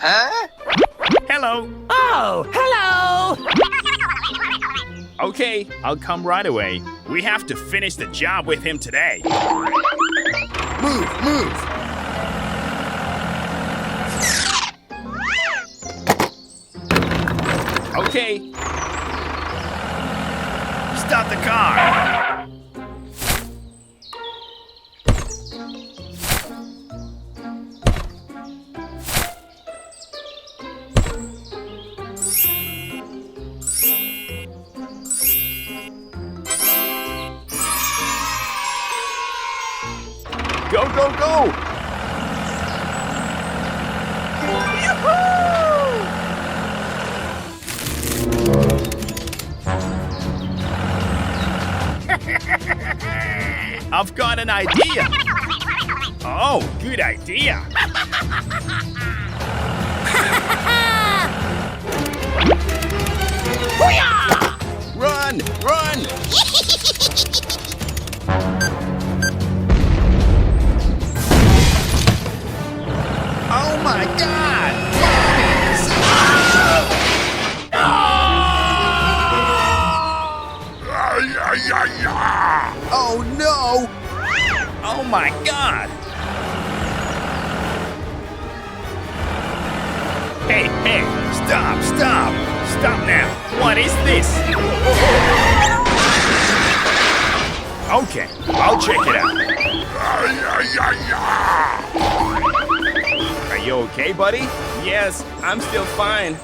Huh? Hello. Oh, hello! Okay, I'll come right away. We have to finish the job with him today. Move, move. Okay. Stop the car. Go, go, go! I've got an idea. Oh, good idea. Run, run! Oh my God! Oh no! Oh my God! Hey, hey! Stop! Stop! Stop now! What is this? Okay, I'll check it out. Are you okay, buddy? Yes, I'm still fine.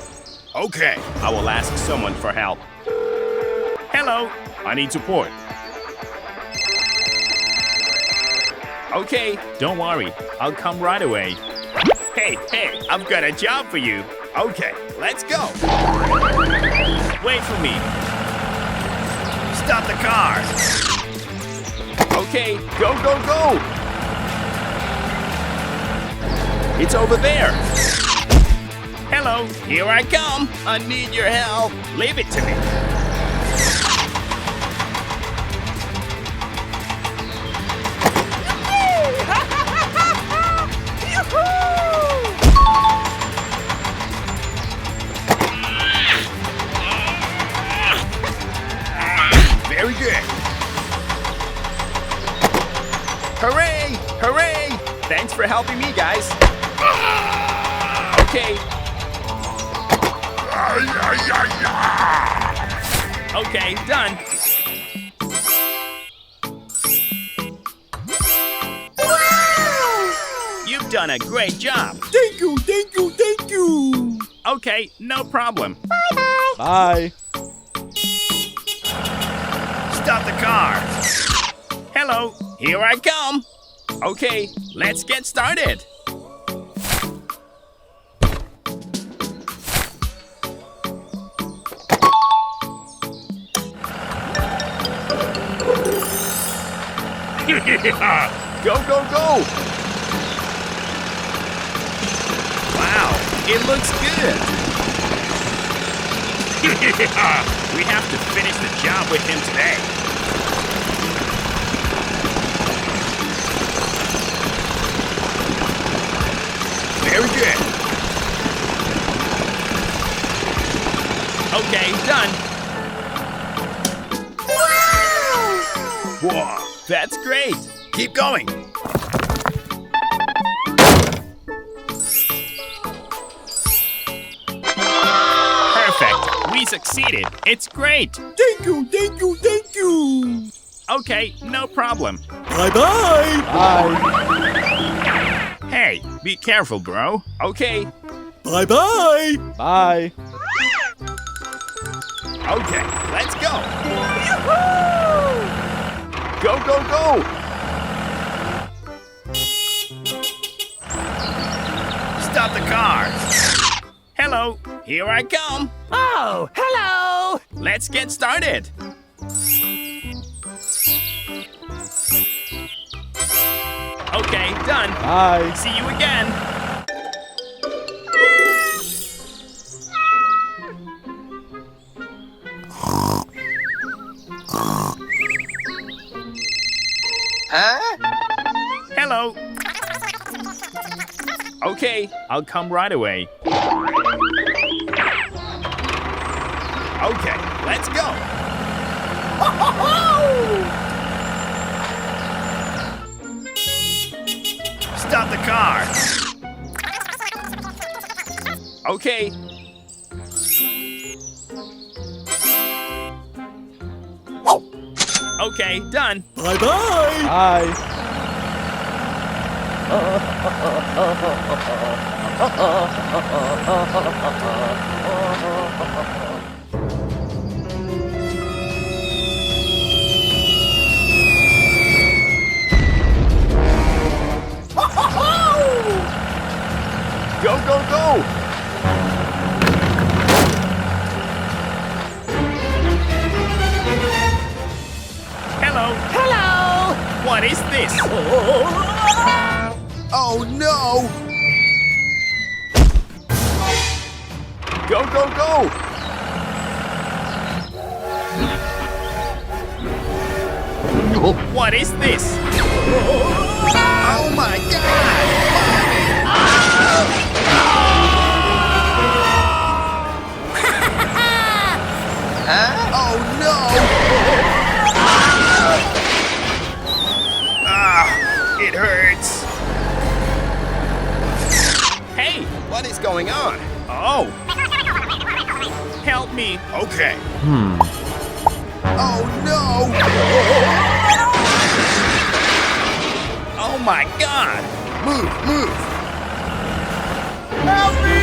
Okay, I will ask someone for help. Hello, I need support. Okay, don't worry, I'll come right away. Hey, hey, I've got a job for you. Okay, let's go. Wait for me. Stop the car. Okay, go, go, go. It's over there. Hello, here I come. I need your help. Leave it to me. Very good. Hooray! Hooray! Thanks for helping me, guys. Okay. Okay, done. You've done a great job. Thank you, thank you, thank you. Okay, no problem. Bye. Stop the car. Hello, here I come. Okay, let's get started. Go, go, go! Wow, it looks good. We have to finish the job with him today. Very good. Okay, done. Whoa, that's great. Keep going. Perfect. We succeeded. It's great. Thank you, thank you, thank you. Okay, no problem. Bye-bye. Bye. Hey, be careful, bro. Okay. Bye-bye. Bye. Okay, let's go. Go, go, go. Stop the car. Hello, here I come. Oh, hello! Let's get started. Okay, done. Bye. See you again. Huh? Hello. Okay, Okay, I'll come right away. Okay, let's go. Stop the car. Okay. Okay, done. Bye-bye. Bye. Go, go, go. Hello. Hello! What is this? Oh, no. Go, go, go. What is this? Oh, my God. Oh, no. It hurts. Hey, what is going on? Oh. Help me. Okay. Oh, no. Oh my God. Move, move. Help me!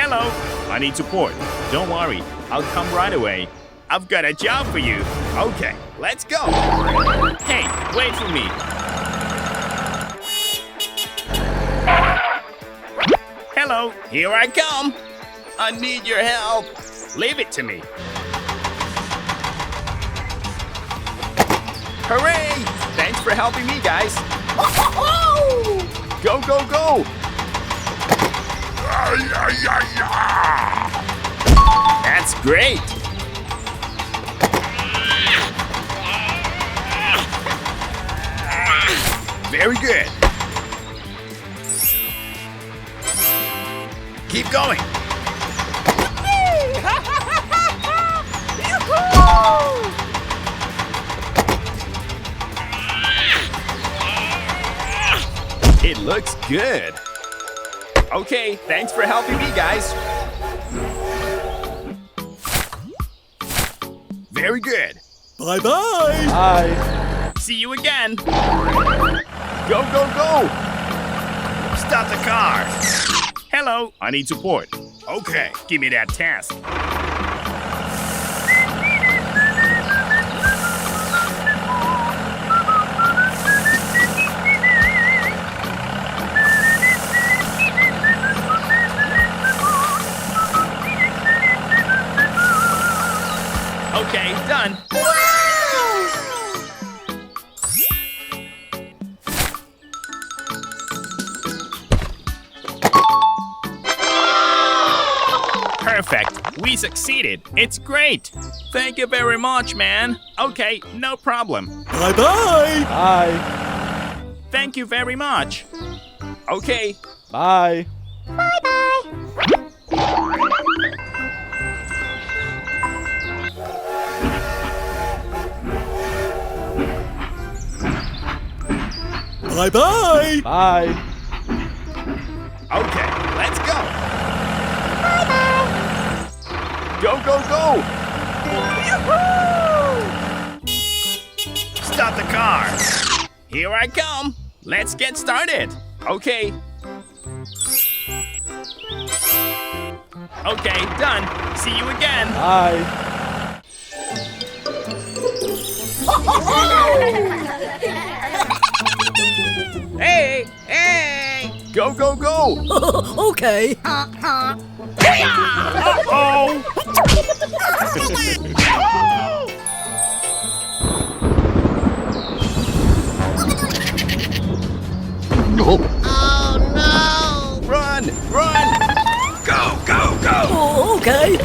Hello. I need support. Don't worry. I'll come right away. I've got a job for you. Okay, let's go. Hey, wait for me. Hello, here I come. I need your help. Leave it to me. Hooray! Thanks for helping me, guys. Go, go, go! That's great! Very good. Keep going. It looks good. Okay, thanks for helping me, guys. Very good. Bye-bye. Bye. See you again. Go, go, go. Stop the car. Hello, I need support. Okay, give me that task. Okay, done. Perfect. We succeeded. It's great. Thank you very much, man. Okay, no problem. Bye-bye. Bye. Thank you very much. Okay. Bye. Bye-bye. Bye. Okay, let's go. Go, go, go. Stop the car. Here I come. Let's get started. Okay. Okay, done. See you again. Bye. Hey! Hey! Go, go, go. Okay. Oh. Run, run. Go, go, go. Oh, okay.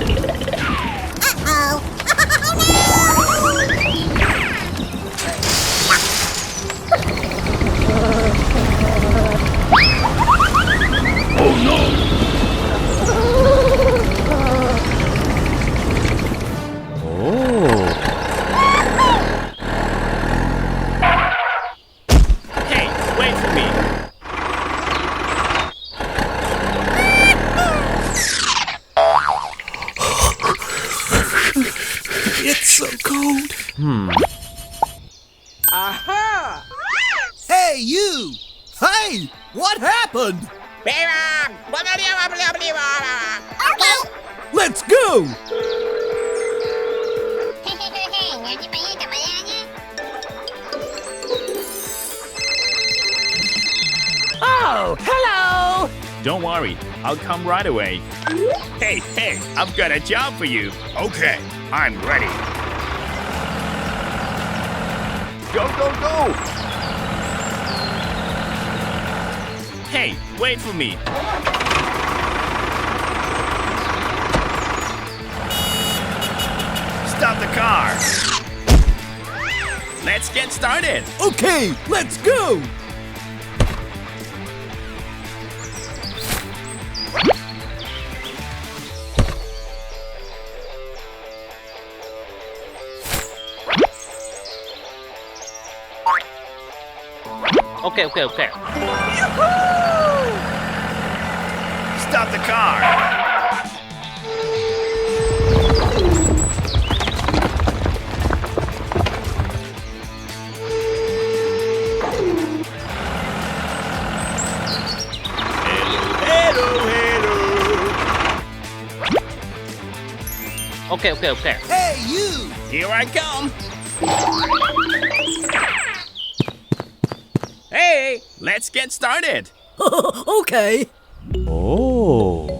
you! Hey! What happened? Let's go! Oh, hello. Don't worry, I'll come right away. Hey, I've got a job for you. Okay, I'm ready. Go, go, go! Hey, wait for me. Stop the car. Let's get started. Okay, let's go! Okay. Stop the car. Okay. Hey, you! Here I come. Let's get started. Okay. Oh.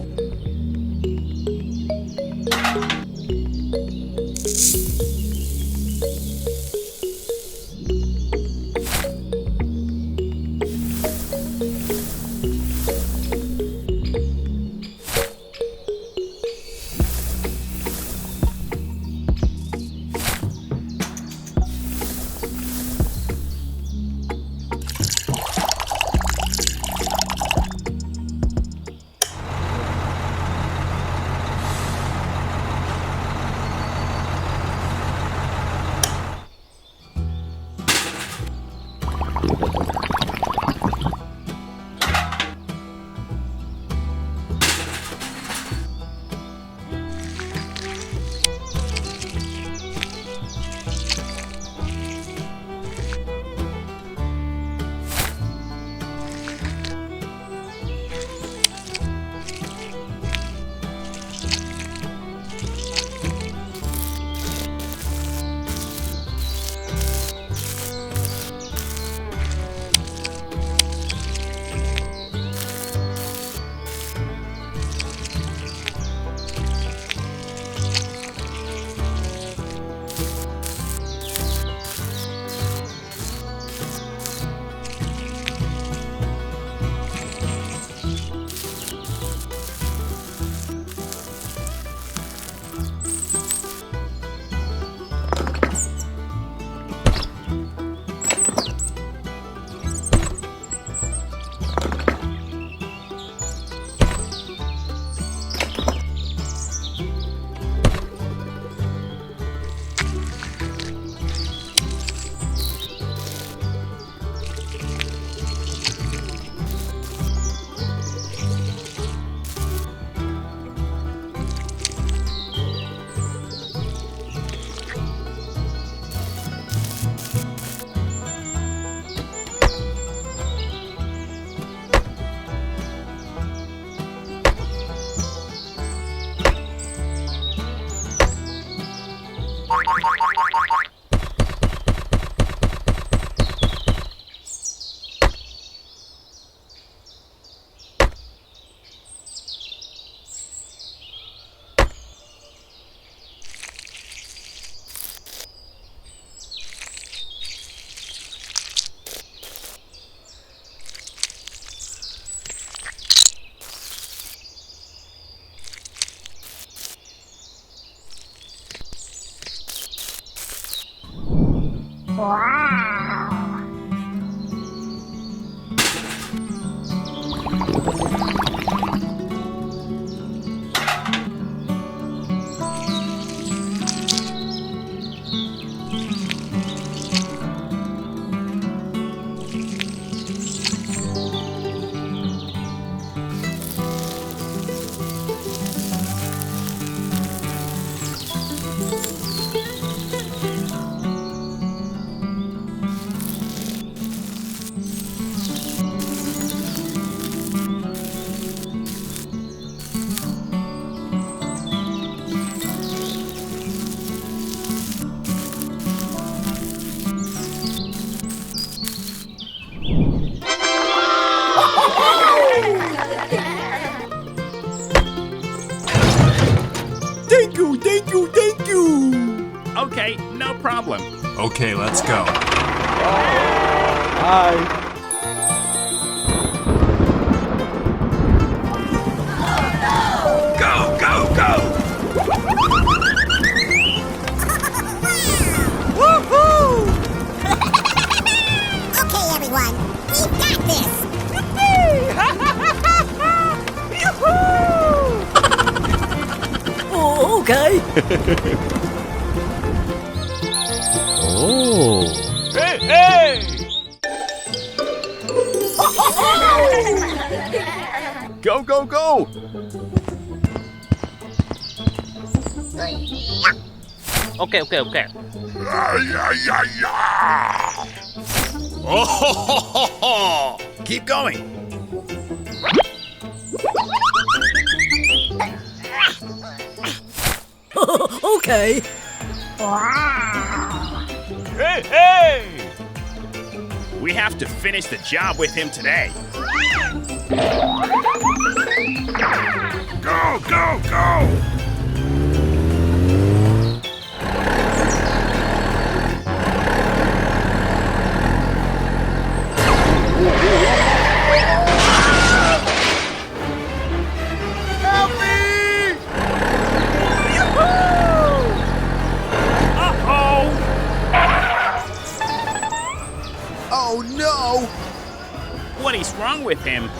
Okay, no problem. Okay, let's go. Hi. Go, go, go! Okay, everyone, we've got this. Oh, okay. Oh. Hey, hey! Go, go, go! Okay, okay, okay. Oh, ho, ho, ho, ho. Keep going. Okay. Hey, hey! We have to finish the job with him today. Go, go, go! Help me! Uh-oh! Oh, no! What is wrong with him?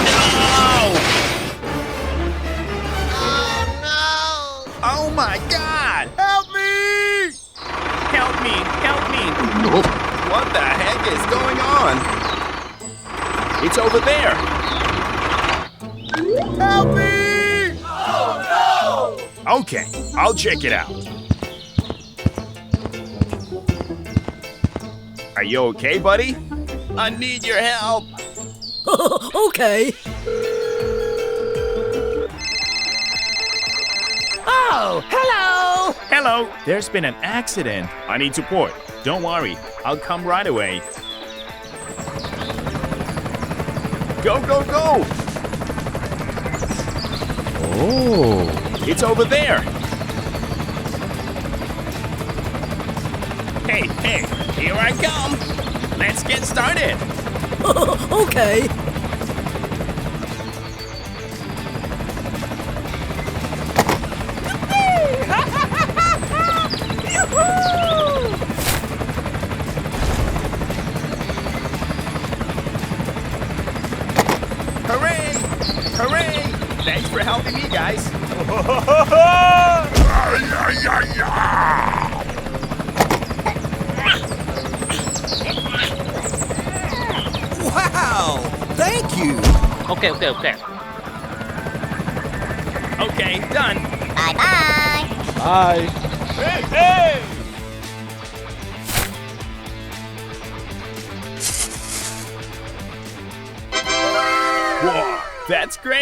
No! Oh, Oh my God! Help me! Help me! Help me! What the heck is going on? It's over there! Help me! Oh no! Okay, I'll check it out. Are you okay, buddy? I need your help. Okay. Oh, hello. Hello, there's been an accident. I need support. Don't worry, I'll come right away. Go, go, go! Oh. It's over there. Hey, hey, here I come. Let's get started. Okay. Hooray! Hooray! Thanks for helping me, guys. Wow! Thank you! Okay, okay, okay. Okay, done. bye-bye. Bye. Hey, hey! Whoa, that's great.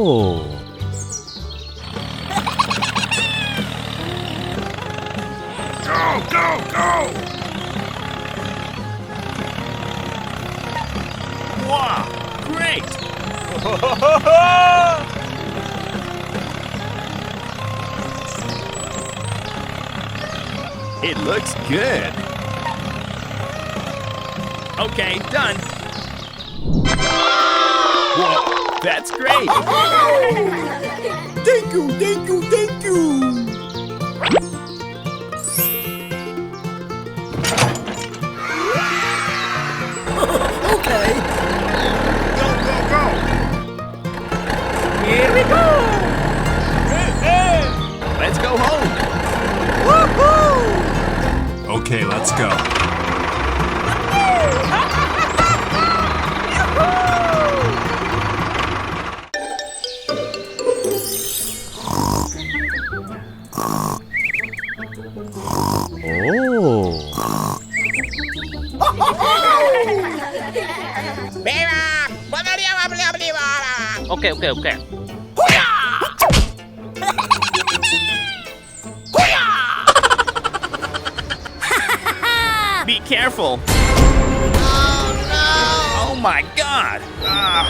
Oh. Go, go, go! Wow, great! It looks good. Okay, done. Whoa, that's great. Thank you, thank you, thank you. Okay. Go, go, go! Here we go. Let's go home. Okay, let's go. Oh. Okay, okay, okay. Be careful. Oh no! Oh my God. Ah,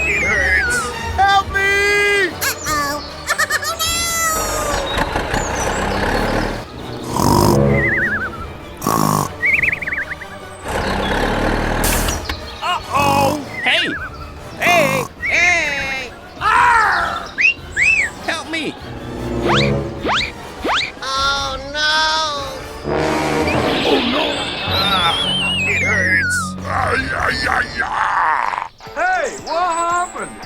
it hurts. Help me. Uh-oh! Uh-oh. Hey. Hey. Hey. Ah! Help me. Oh no! Ah, it hurts. Ay, ay, ay, ay. Hey, what happened?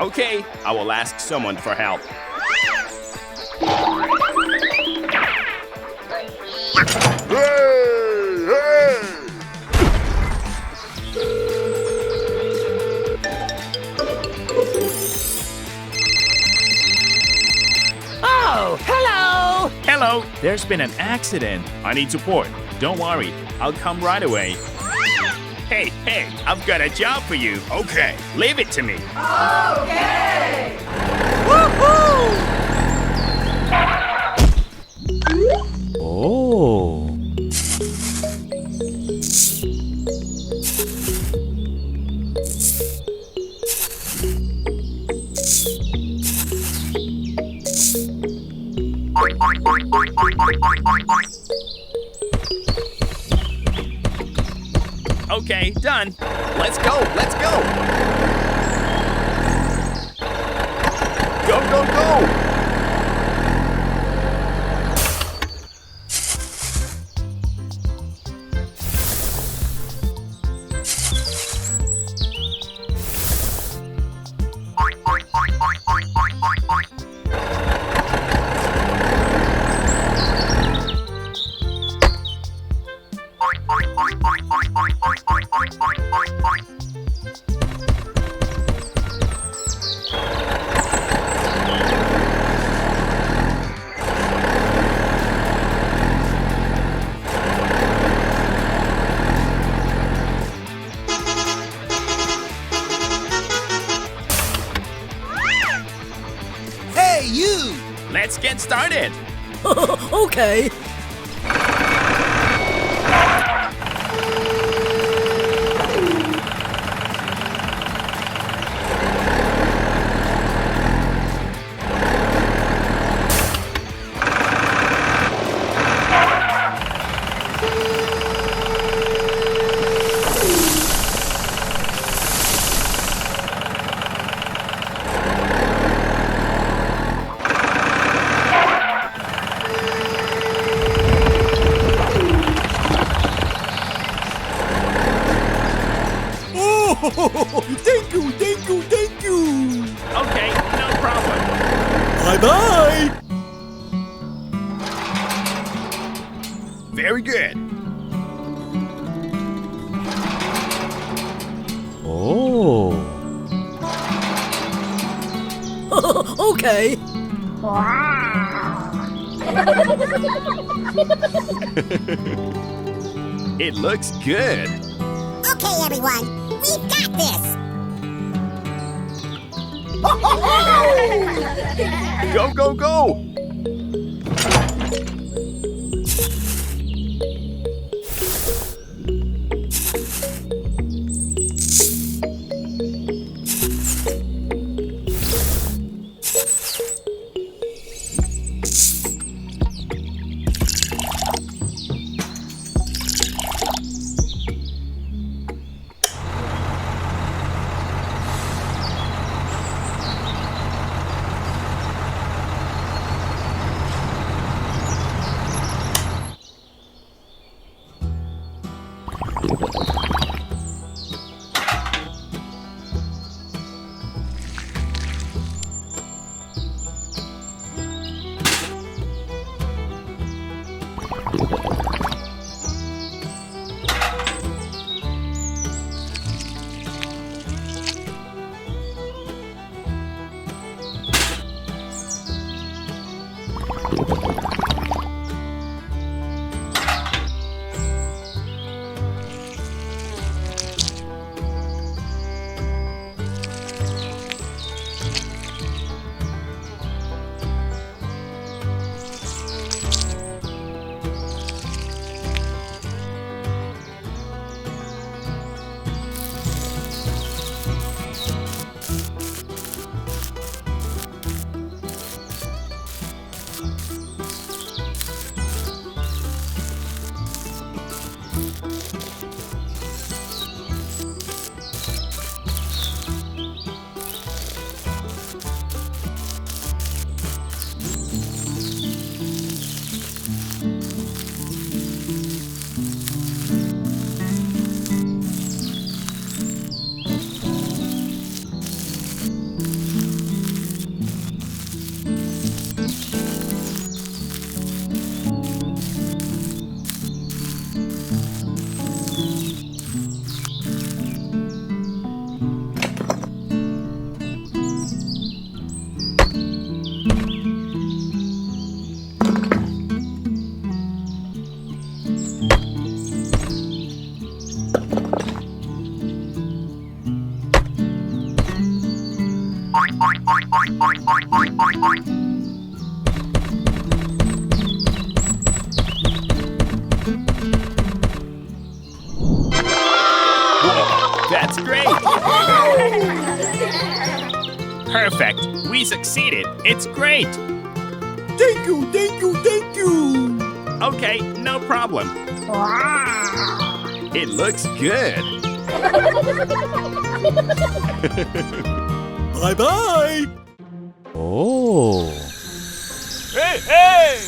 Okay, I will ask someone for help. Hey, hey! Oh, hello. Hello. There's been an accident. I need support. Don't worry. I'll come right away. Hey, hey, I've got a job for you. Okay. Leave it to me. Oh. Okay, done. Let's go, let's go. Go, go, go. Hey, you! Let's get started. Okay. Oh, thank you, thank you, thank you. Okay, no problem. Bye-bye. Very good. Oh. Okay. It looks good. Okay, everyone, we've got this. Go, go, go! That's great! Perfect! We succeeded! It's great! Thank you, thank you, thank you. Okay, no problem. It looks good. Bye-bye. Oh. Hey, hey!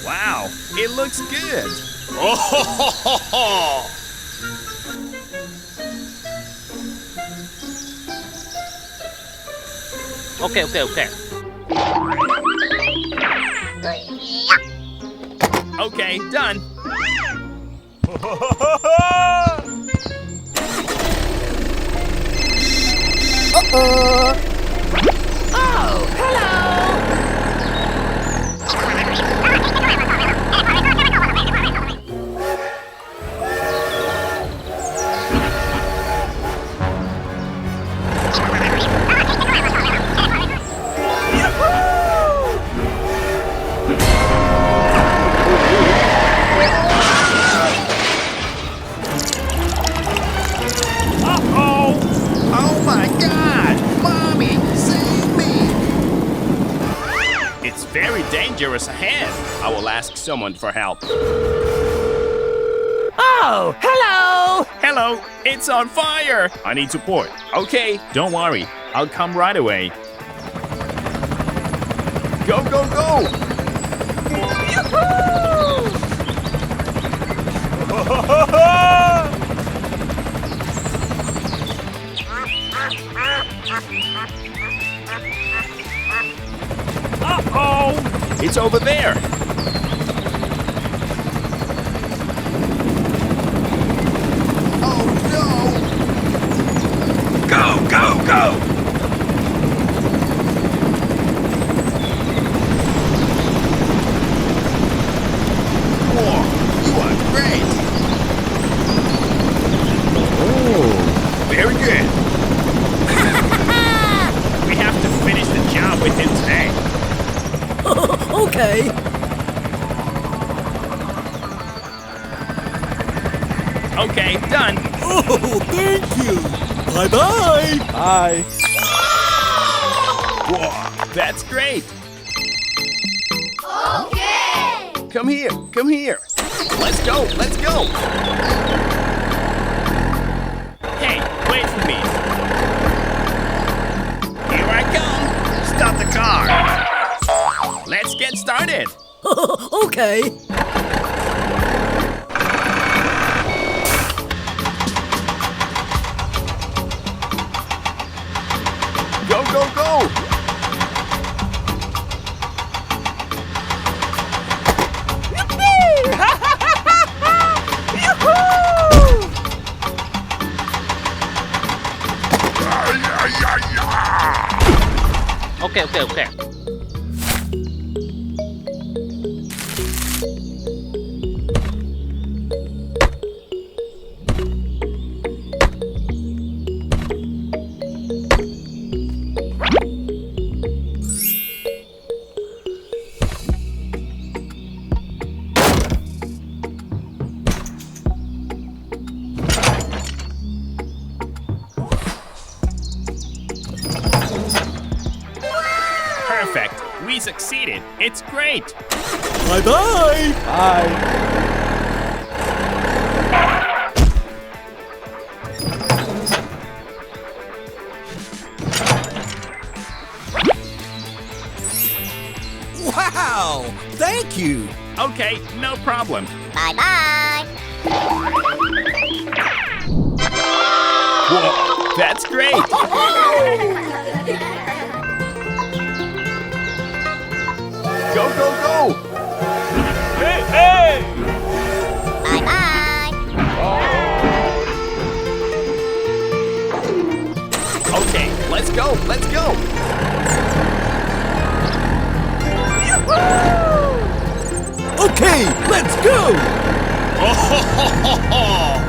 Wow, it looks good. Oh, Okay, okay, okay. Okay, done. Oh my God! Mommy, save me! It's very dangerous ahead. I will ask someone for help. Oh, hello! Hello, it's on fire! I need support. Okay, don't worry. I'll come right away. Go, go, go! Uh-oh! It's over there. Oh no! Go, go, go! Whoa, you are great! Oh. Very good. Okay, done. Oh, thank you. Bye-bye. Bye. Whoa, that's great. Okay. Come here, come here. Let's go, let's go. Hey, wait for me. Here I come. Stop the car. Let's get started. Okay. Go, go, go. Okay. Perfect. We succeeded. It's great. Bye-bye. Bye. Wow, thank you. Okay, no problem. Bye-bye. Whoa, that's great. Go, go, go. Bye-bye. Okay, let's go, let's go. Okay, let's go. Oh, ho, ho, ho, ho.